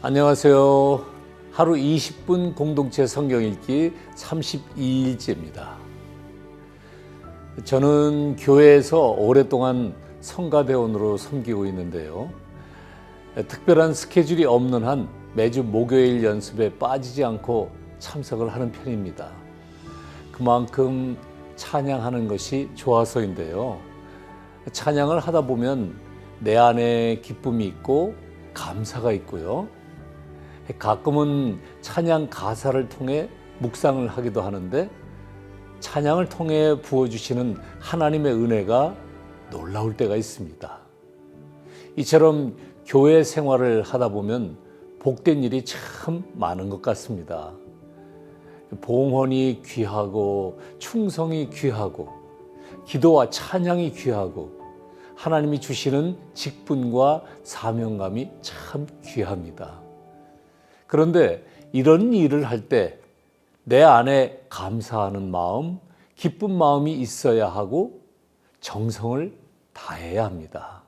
안녕하세요. 하루 20분 공동체 성경 읽기 32일째입니다. 저는 교회에서 오랫동안 성가대원으로 섬기고 있는데요. 특별한 스케줄이 없는 한 매주 목요일 연습에 빠지지 않고 참석을 하는 편입니다. 그만큼 찬양하는 것이 좋아서인데요. 찬양을 하다 보면 내 안에 기쁨이 있고 감사가 있고요. 가끔은 찬양 가사를 통해 묵상을 하기도 하는데 찬양을 통해 부어주시는 하나님의 은혜가 놀라울 때가 있습니다. 이처럼 교회 생활을 하다 보면 복된 일이 참 많은 것 같습니다. 봉헌이 귀하고 충성이 귀하고 기도와 찬양이 귀하고 하나님이 주시는 직분과 사명감이 참 귀합니다. 그런데 이런 일을 할 때 내 안에 감사하는 마음, 기쁜 마음이 있어야 하고 정성을 다해야 합니다.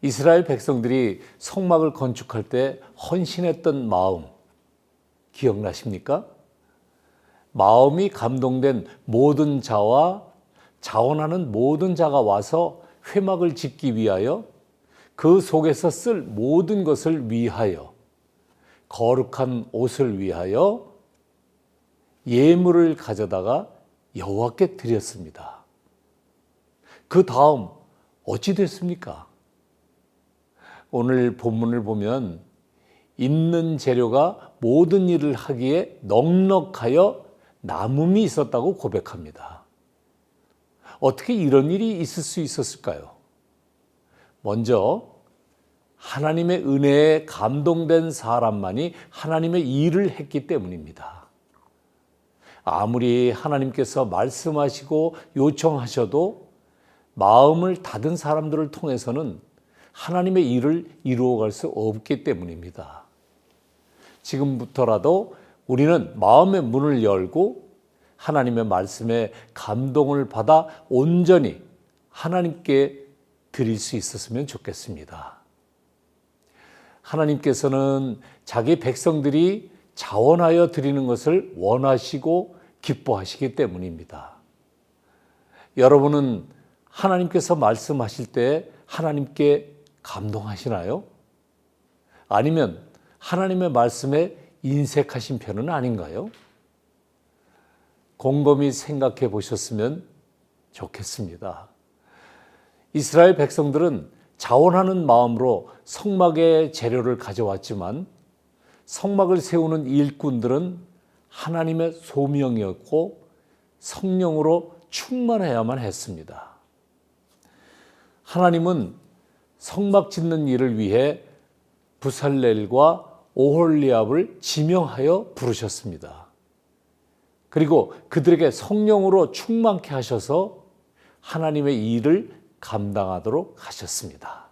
이스라엘 백성들이 성막을 건축할 때 헌신했던 마음 기억나십니까? 마음이 감동된 모든 자와 자원하는 모든 자가 와서 회막을 짓기 위하여 그 속에서 쓸 모든 것을 위하여 거룩한 옷을 위하여 예물을 가져다가 여호와께 드렸습니다. 그 다음 어찌 됐습니까? 오늘 본문을 보면 있는 재료가 모든 일을 하기에 넉넉하여 남음이 있었다고 고백합니다. 어떻게 이런 일이 있을 수 있었을까요? 먼저 하나님의 은혜에 감동된 사람만이 하나님의 일을 했기 때문입니다. 아무리 하나님께서 말씀하시고 요청하셔도 마음을 닫은 사람들을 통해서는 하나님의 일을 이루어갈 수 없기 때문입니다. 지금부터라도 우리는 마음의 문을 열고 하나님의 말씀에 감동을 받아 온전히 하나님께 드릴 수 있었으면 좋겠습니다. 하나님께서는 자기 백성들이 자원하여 드리는 것을 원하시고 기뻐하시기 때문입니다. 여러분은 하나님께서 말씀하실 때 하나님께 감동하시나요? 아니면 하나님의 말씀에 인색하신 편은 아닌가요? 곰곰이 생각해 보셨으면 좋겠습니다. 이스라엘 백성들은 자원하는 마음으로 성막의 재료를 가져왔지만 성막을 세우는 일꾼들은 하나님의 소명이었고 성령으로 충만해야만 했습니다. 하나님은 성막 짓는 일을 위해 부살렐과 오홀리압을 지명하여 부르셨습니다. 그리고 그들에게 성령으로 충만케 하셔서 하나님의 일을 감당하도록 하셨습니다.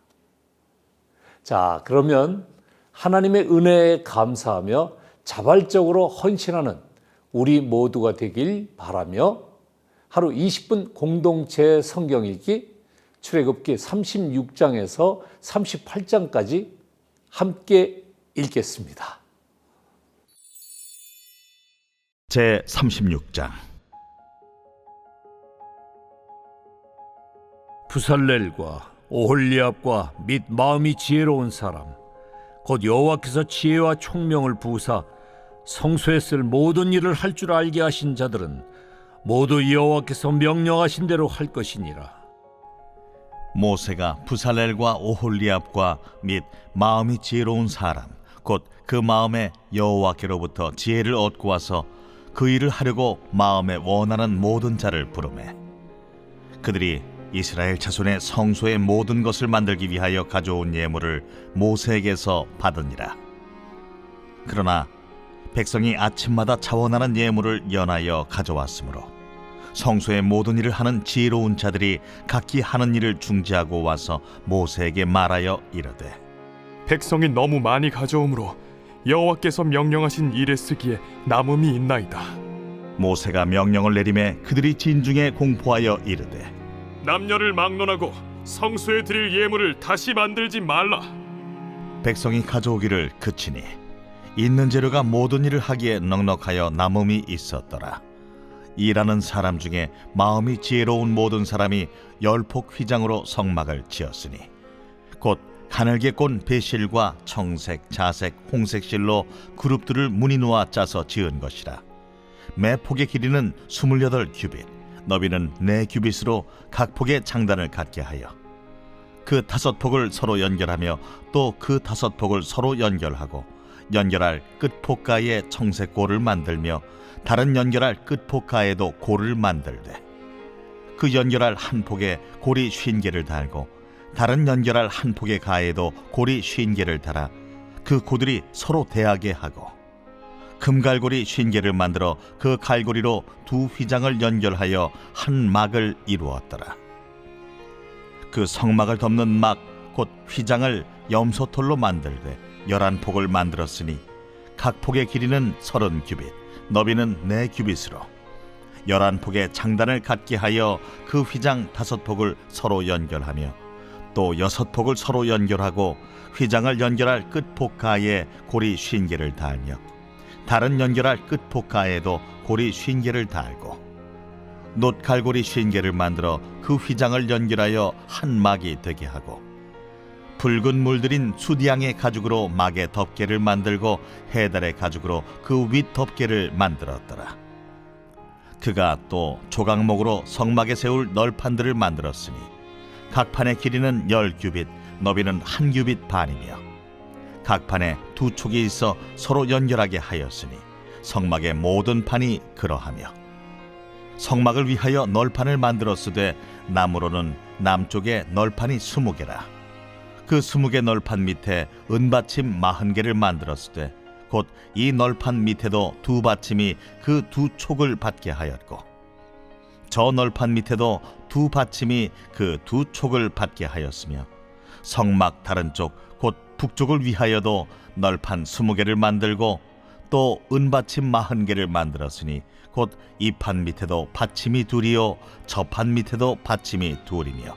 자, 그러면 하나님의 은혜에 감사하며 자발적으로 헌신하는 우리 모두가 되길 바라며 하루 20분 공동체 성경 읽기 출애굽기 36장에서 38장까지 함께 읽겠습니다. 제 36장. 부살렐과 오홀리압과 및 마음이 지혜로운 사람 곧 여호와께서 지혜와 총명을 부으사 성소에 쓸 모든 일을 할 줄 알게 하신 자들은 모두 여호와께서 명령하신 대로 할 것이니라. 모세가 부살렐과 오홀리압과 및 마음이 지혜로운 사람 곧 그 마음에 여호와께로부터 지혜를 얻고 와서 그 일을 하려고 마음에 원하는 모든 자를 부르매 그들이 이스라엘 자손의 성소의 모든 것을 만들기 위하여 가져온 예물을 모세에게서 받으니라. 그러나 백성이 아침마다 자원하는 예물을 연하여 가져왔으므로 성소의 모든 일을 하는 지혜로운 자들이 각기 하는 일을 중지하고 와서 모세에게 말하여 이르되 백성이 너무 많이 가져오므로 여호와께서 명령하신 일에 쓰기에 남음이 있나이다. 모세가 명령을 내리매 그들이 진중에 공포하여 이르되 남녀를 막론하고 성소에 드릴 예물을 다시 만들지 말라. 백성이 가져오기를 그치니 있는 재료가 모든 일을 하기에 넉넉하여 남음이 있었더라. 일하는 사람 중에 마음이 지혜로운 모든 사람이 10폭 휘장으로 성막을 지었으니 곧 가늘게 꼰 배실과 청색, 자색, 홍색 실로 그룹들을 무늬 놓아 짜서 지은 것이라. 매 폭의 길이는 28규빗, 너비는 4규빗으로 각 폭의 장단을 갖게 하여 그 5폭을 서로 연결하며 또 그 5폭을 서로 연결하고 연결할 끝폭가에 청색 골을 만들며 다른 연결할 끝폭가에도 골을 만들되 그 연결할 한 폭에 골이 50개를 달고 다른 연결할 한 폭의 가에도 골이 50개를 달아 그 고들이 서로 대하게 하고 금갈고리 50개를 만들어 그 갈고리로 두 휘장을 연결하여 한 막을 이루었더라. 그 성막을 덮는 막 곧 휘장을 염소털로 만들되 11폭을 만들었으니 각 폭의 길이는 30규빗, 너비는 4규빗으로 11폭의 장단을 갖게 하여 그 휘장 5폭을 서로 연결하며 또 6폭을 서로 연결하고 휘장을 연결할 끝폭가에 고리 50개를 달며 다른 연결할 끝폭가에도 고리 50개를 달고 놋갈고리 50개를 만들어 그 휘장을 연결하여 한 막이 되게 하고 붉은 물들인 수디양의 가죽으로 막의 덮개를 만들고 해달의 가죽으로 그 윗 덮개를 만들었더라. 그가 또 조각목으로 성막에 세울 널판들을 만들었으니 각 판의 길이는 10규빗, 너비는 1규빗 반이며 각 판에 2촉이 있어 서로 연결하게 하였으니 성막의 모든 판이 그러하며 성막을 위하여 널판을 만들었으되 나무로는 남쪽에 널판이 20개라. 그 20개 널판 밑에 은받침 40개를 만들었으되 곧 이 널판 밑에도 두 받침이 그 두 촉을 받게 하였고 저 널판 밑에도 두 받침이 그 두 촉을 받게 하였으며 성막 다른 쪽 곧 북쪽을 위하여도 널판 20개를 만들고 또 은받침 40개를 만들었으니 곧 이 판 밑에도 받침이 둘이요 저 판 밑에도 받침이 둘이며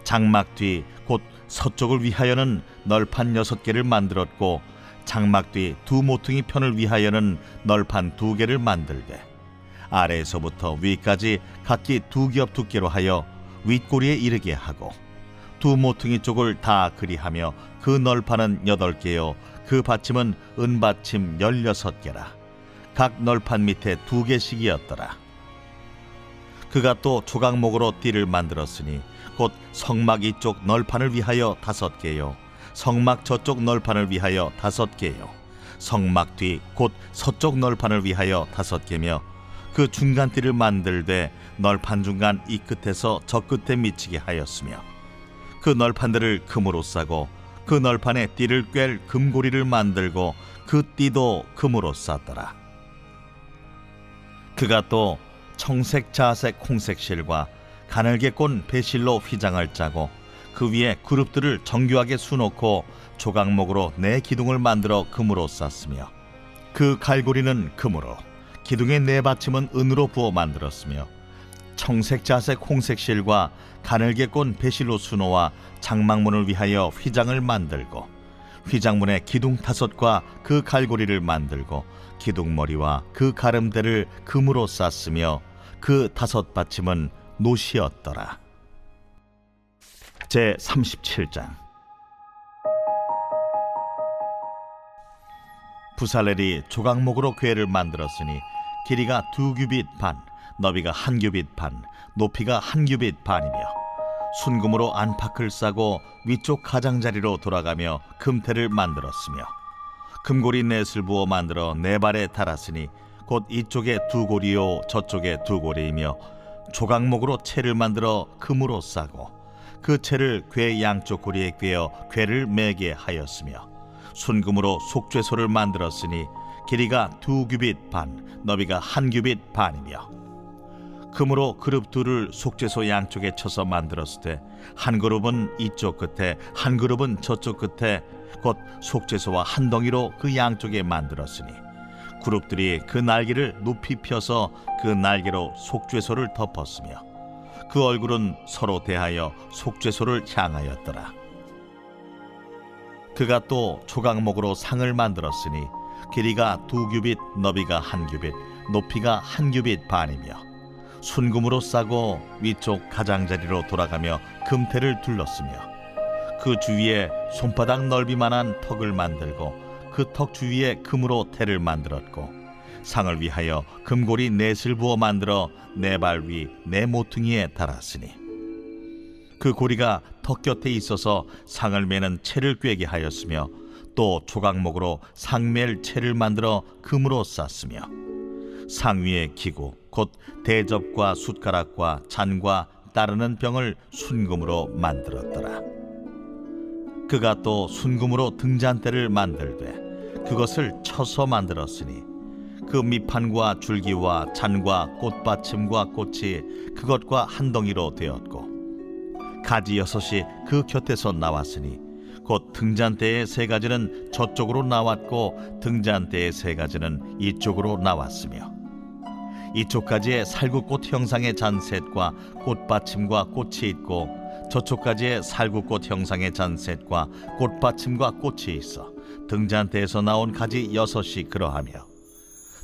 장막 뒤 곧 서쪽을 위하여는 널판 6개를 만들었고 장막 뒤 두 모퉁이 편을 위하여는 널판 2개를 만들되 아래에서부터 위까지 각기 2겹 두께로 하여 윗꼬리에 이르게 하고 두 모퉁이 쪽을 다 그리하며 그 널판은 8개요 그 받침은 은받침 16개라. 각 널판 밑에 2개씩이었더라. 그가 또 조각목으로 띠를 만들었으니 곧 성막 이쪽 널판을 위하여 5개요 성막 저쪽 널판을 위하여 5개요 성막 뒤 곧 서쪽 널판을 위하여 5개며 그 중간 띠를 만들되 널판 중간 이 끝에서 저 끝에 미치게 하였으며 그 널판들을 금으로 싸고 그 널판에 띠를 꿰 금고리를 만들고 그 띠도 금으로 쌌더라. 그가 또 청색, 자색, 홍색 실과 가늘게 꼰 배실로 휘장을 짜고 그 위에 그룹들을 정교하게 수놓고 조각목으로 4기둥을 만들어 금으로 쌌으며 그 갈고리는 금으로 기둥의 4받침은 은으로 부어 만들었으며 청색, 자색, 홍색 실과 가늘게 꼰 배실로 수놓아 장막문을 위하여 휘장을 만들고 휘장문의 기둥 5과 그 갈고리를 만들고 기둥머리와 그 가름대를 금으로 쌌으며 그 5받침은 노시였더라. 제 37장. 부살렐이 조각목으로 궤를 만들었으니 길이가 2규빗 반, 너비가 1규빗 반, 높이가 1규빗 반이며 순금으로 안팎을 싸고 위쪽 가장자리로 돌아가며 금태를 만들었으며 금고리 넷을 부어 만들어 4발에 달았으니 곧 이쪽에 2고리요 저쪽에 2고리이며 조각목으로 채를 만들어 금으로 싸고 그 채를 궤 양쪽 고리에 꿰어 궤를 매게 하였으며 순금으로 속죄소를 만들었으니 길이가 2규빗 반, 너비가 1규빗 반이며 금으로 그룹 둘을 속죄소 양쪽에 쳐서 만들었을 때 한 그룹은 이쪽 끝에 한 그룹은 저쪽 끝에 곧 속죄소와 한 덩이로 그 양쪽에 만들었으니 그룹들이 그 날개를 높이 펴서 그 날개로 속죄소를 덮었으며 그 얼굴은 서로 대하여 속죄소를 향하였더라. 그가 또 조각목으로 상을 만들었으니 길이가 2규빗, 너비가 1규빗, 높이가 1규빗 반이며 순금으로 싸고 위쪽 가장자리로 돌아가며 금태를 둘렀으며 그 주위에 손바닥 넓이만한 턱을 만들고 그 턱 주위에 금으로 태를 만들었고 상을 위하여 금고리 넷을 부어 만들어 네 발 위 네 모퉁이에 달았으니 그 고리가 턱 곁에 있어서 상을 매는 채를 꿰게 하였으며 또 조각목으로 상맬 채를 만들어 금으로 쌌으며 상 위에 기구 곧 대접과 숟가락과 잔과 따르는 병을 순금으로 만들었더라. 그가 또 순금으로 등잔대를 만들되 그것을 쳐서 만들었으니 그 밑판과 줄기와 잔과 꽃받침과 꽃이 그것과 한 덩이로 되었고 가지 6이 그 곁에서 나왔으니 곧 등잔대의 3가지는 저쪽으로 나왔고 등잔대의 3가지는 이쪽으로 나왔으며 이쪽 가지에 살구꽃 형상의 잔셋과 꽃받침과 꽃이 있고 저쪽 가지에 살구꽃 형상의 잔셋과 꽃받침과 꽃이 있어 등잔대에서 나온 가지 6이 그러하며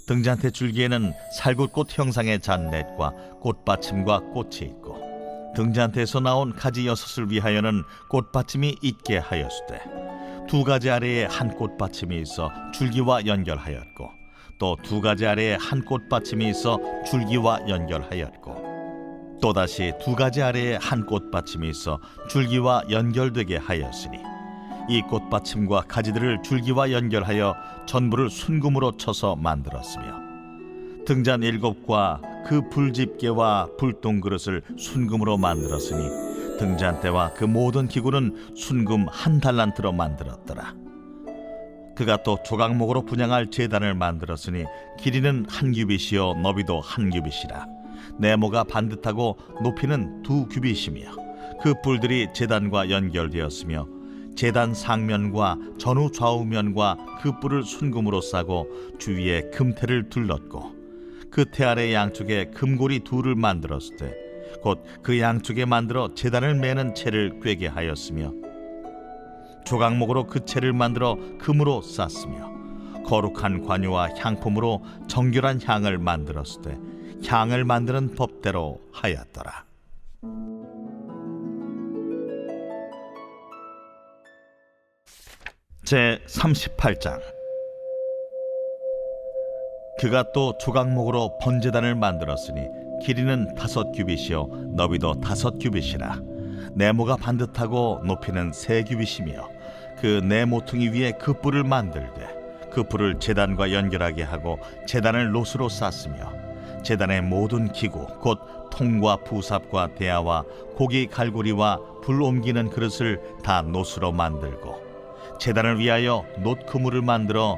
등잔대 줄기에는 살구꽃 형상의 잔넷과 꽃받침과 꽃이 있고 등잔대에서 나온 가지 6을 위하여는 꽃받침이 있게 하였으되 2가지 아래에 한 꽃받침이 있어 줄기와 연결하였고 또 2가지 아래에 한 꽃받침이 있어 줄기와 연결하였고 또다시 2가지 아래에 한 꽃받침이 있어 줄기와 연결되게 하였으니 이 꽃받침과 가지들을 줄기와 연결하여 전부를 순금으로 쳐서 만들었으며 등잔 7과 그 불집게와 불똥그릇을 순금으로 만들었으니 등잔대와 그 모든 기구는 순금 1달란트로 만들었더라. 그가 또 조각목으로 분향할 제단을 만들었으니 길이는 1규빗이요 너비도 1규빗이라 네모가 반듯하고 높이는 2규빗이며 그 뿔들이 제단과 연결되었으며 제단 상면과 전후 좌우면과 그 뿔을 순금으로 싸고 주위에 금태를 둘렀고 그 태 아래 양쪽에 금고리 2를 만들었을 때 곧 그 양쪽에 만들어 제단을 매는 채를 꿰게 하였으며 조각목으로 그 채를 만들어 금으로 쌌으며 거룩한 관유와 향품으로 정결한 향을 만들었을 때 향을 만드는 법대로 하였더라. 제 38장. 그가 또 조각목으로 번제단을 만들었으니 길이는 5규빗이요 너비도 5규빗이라 네모가 반듯하고 높이는 3규빗이며 그 네 모퉁이 위에 그 뿔을 만들되 그 뿔을 제단과 연결하게 하고 제단을 노수로 쌌으며 제단의 모든 기구 곧 통과 부삽과 대야와 고기 갈고리와 불 옮기는 그릇을 다 노수로 만들고 제단을 위하여 놋그물을 만들어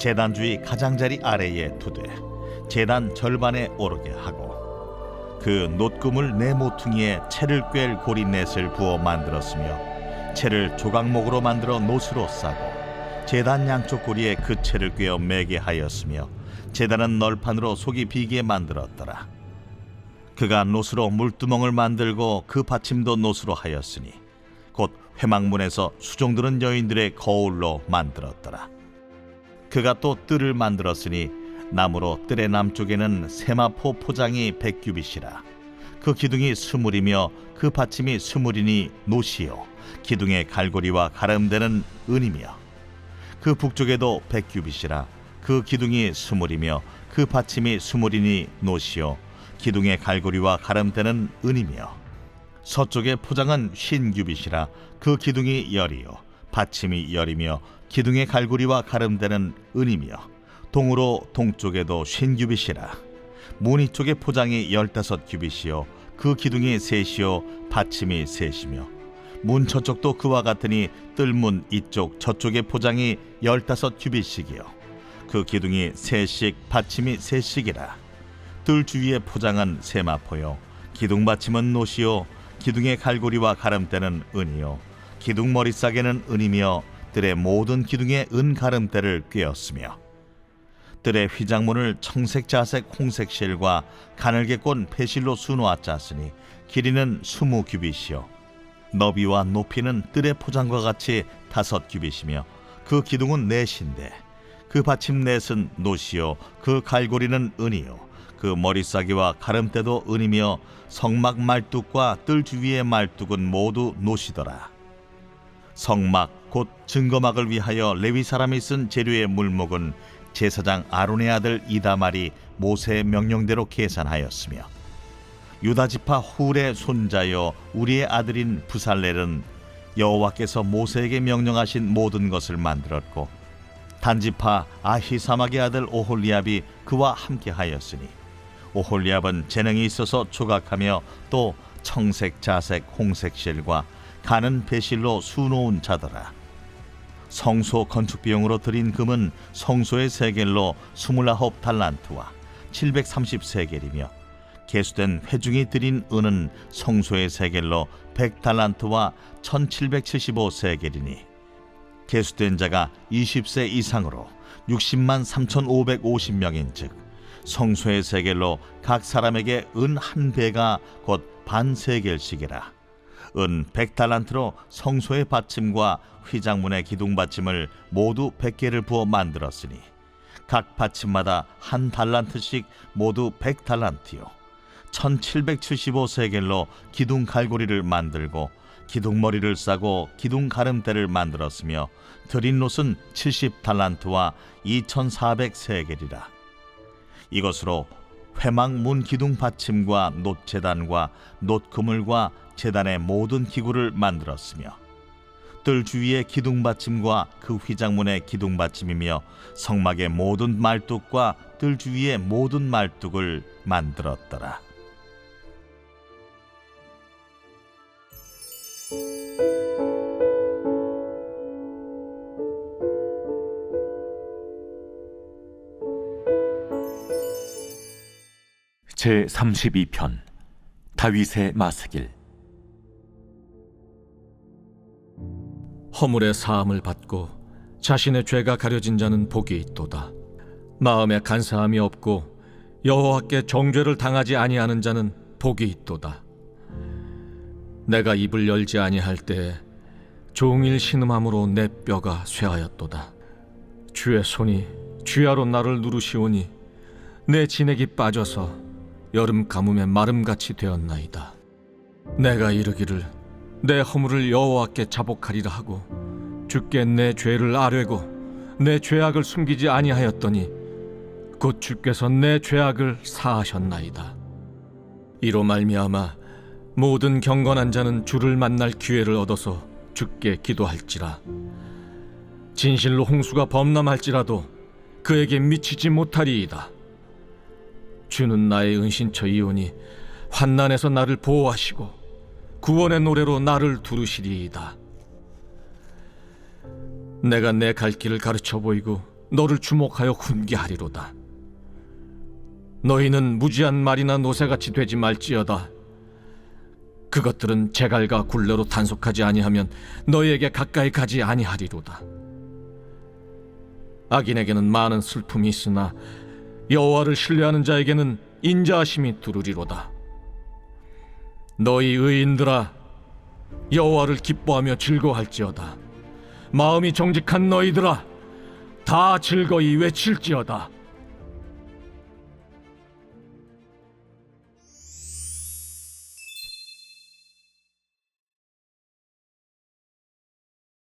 제단 주위 가장자리 아래에 두되 제단 절반에 오르게 하고 그 놋그물 네 모퉁이에 채를 꿰 고리넷을 부어 만들었으며 채를 조각목으로 만들어 놋으로 싸고 제단 양쪽 고리에 그 채를 꿰어 매게 하였으며 제단은 널판으로 속이 비게 만들었더라. 그가 놋으로 물두멍을 만들고 그 받침도 놋으로 하였으니 곧 회막문에서 수종드는 여인들의 거울로 만들었더라. 그가 또 뜰을 만들었으니 나무로 뜰의 남쪽에는 세마포 포장이 100규빗이라 그 기둥이 20이며 그 받침이 20이니 노시요 기둥의 갈고리와 가름대는 은이며 그 북쪽에도 100규빗이라 그 기둥이 20이며 그 받침이 20이니 노시요 기둥의 갈고리와 가름대는 은이며 서쪽의 포장은 50규빗이라 그 기둥이 10이요 받침이 10이며 기둥의 갈고리와 가름대는 은이며 동으로 동쪽에도 50규빗이라 무늬 쪽의 포장이 15규빗이요 그 기둥이 3이요 받침이 3이며 문 저쪽도 그와 같으니 뜰문 이쪽 저쪽의 포장이 15규빗씩이요 그 기둥이 3씩 받침이 3씩이라 뜰 주위의 포장은 세마포요 기둥 받침은 노시요 기둥의 갈고리와 가름대는 은이요 기둥 머리싸개는 은이며 뜰의 모든 기둥에 은 가름대를 꿰었으며 뜰의 휘장문을 청색 자색 홍색 실과 가늘게 꼰 배실로 수놓아 짰으니 길이는 20규빗이요 너비와 높이는 뜰의 포장과 같이 5규빗이며 그 기둥은 넷인데 그 받침 넷은 놋이요 그 갈고리는 은이요 그 머리싸기와 가름대도 은이며 성막 말뚝과 뜰 주위의 말뚝은 모두 놋이더라. 성막 곧 증거막을 위하여 레위 사람이 쓴 재료의 물목은 제사장 아론의 아들 이다말이 모세의 명령대로 계산하였으며 유다 지파 훌의 손자여 우리의 아들인 부살렐은 여호와께서 모세에게 명령하신 모든 것을 만들었고 단지파 아히사막의 아들 오홀리압이 그와 함께하였으니 오홀리압은 재능이 있어서 조각하며 또 청색, 자색, 홍색 실과 가는 배실로 수놓은 자더라. 성소 건축 비용으로 들인 금은 성소의 세겔로 29달란트와 730세겔이며 계수된 회중이 들인 은은 성소의 세겔로 100달란트와 1775세겔이니 계수된 자가 20세 이상으로 60만 3,550명인즉 성소의 세겔로 각 사람에게 은 한 배가 곧 반 세겔씩이라. 은 100달란트로 성소의 받침과 휘장문의 기둥 받침을 모두 100개를 부어 만들었으니 각 받침마다 한 달란트씩 모두 100달란트요 1775세겔로 기둥 갈고리를 만들고 기둥머리를 싸고 기둥 가름대를 만들었으며 들인 놋은 70달란트와 2400세겔이라. 이것으로 회막문 기둥 받침과 놋 제단과 놋 그물과 제단의 모든 기구를 만들었으며 뜰 주위의 기둥 받침과 그 휘장문의 기둥 받침이며 성막의 모든 말뚝과 뜰 주위의 모든 말뚝을 만들었더라. 제32편 다윗의 마스길. 허물의 사함을 받고 자신의 죄가 가려진 자는 복이 있도다. 마음에 간사함이 없고 여호와께 정죄를 당하지 아니하는 자는 복이 있도다. 내가 입을 열지 아니할 때에 종일 신음함으로 내 뼈가 쇠하였도다. 주의 손이 쥐하로 나를 누르시오니 내 진액이 빠져서 여름 가뭄에 마름같이 되었나이다. 내가 이르기를 내 허물을 여호와께 자복하리라 하고 주께 내 죄를 아뢰고 내 죄악을 숨기지 아니하였더니 곧 주께서 내 죄악을 사하셨나이다. 이로 말미암아 모든 경건한 자는 주를 만날 기회를 얻어서 주께 기도할지라. 진실로 홍수가 범람할지라도 그에게 미치지 못하리이다. 주는 나의 은신처이오니 환난에서 나를 보호하시고 구원의 노래로 나를 두르시리이다. 내가 내 갈 길을 가르쳐 보이고 너를 주목하여 훈계하리로다. 너희는 무지한 말이나 노새같이 되지 말지어다. 그것들은 제갈과 굴레로 단속하지 아니하면 너희에게 가까이 가지 아니하리로다. 악인에게는 많은 슬픔이 있으나 여호와를 신뢰하는 자에게는 인자하심이 두루리로다. 너희 의인들아, 여호와를 기뻐하며 즐거워할지어다. 마음이 정직한 너희들아, 다 즐거이 외칠지어다.